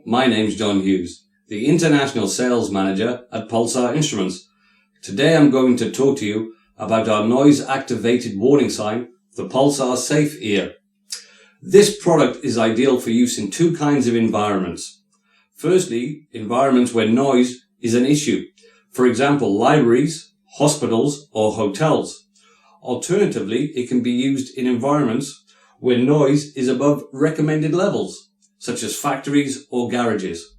My name's John Hughes, the International Sales Manager at Pulsar Instruments. Today I'm going to talk to you about our noise-activated warning sign, the Pulsar SafeEar. This product is ideal for use in two kinds of environments. Firstly, environments where noise is an issue. For example, libraries, hospitals or hotels. Alternatively, it can be used in environments where noise is above recommended levels, such as factories or garages.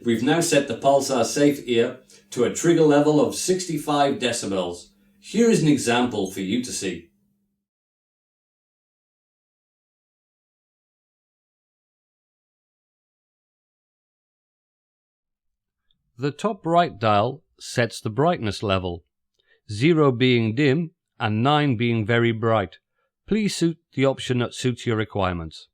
We've now set the Pulsar SafeEar to a trigger level of 65 decibels. Here is an example for you to see. The top right dial sets the brightness level, 0 being dim and 9 being very bright. Please suit the option that suits your requirements.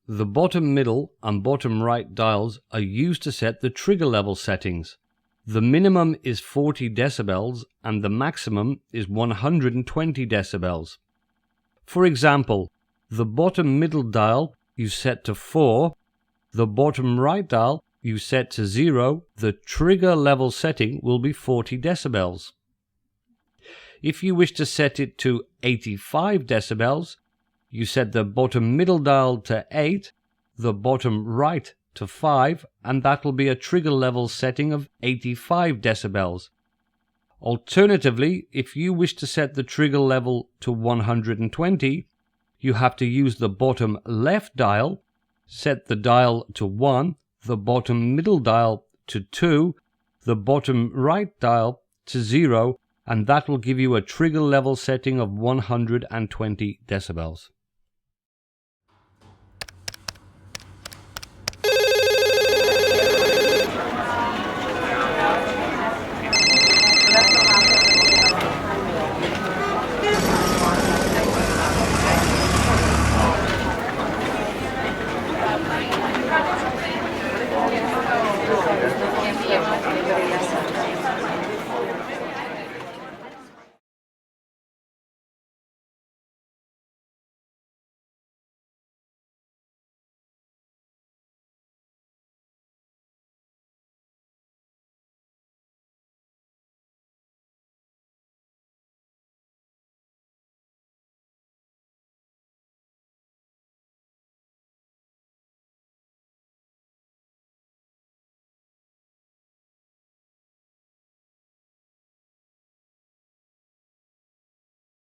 The bottom middle and bottom right dials are used to set the trigger level settings. The minimum is 40 decibels and the maximum is 120 decibels. For example, the bottom middle dial you set to 4, the bottom right dial you set to 0, the trigger level setting will be 40 decibels. If you wish to set it to 85 decibels, you set the bottom middle dial to 8, the bottom right to 5, and that will be a trigger level setting of 85 decibels. Alternatively, if you wish to set the trigger level to 120, you have to use the bottom left dial, set the dial to 1, the bottom middle dial to 2, the bottom right dial to 0, and that will give you a trigger level setting of 120 decibels.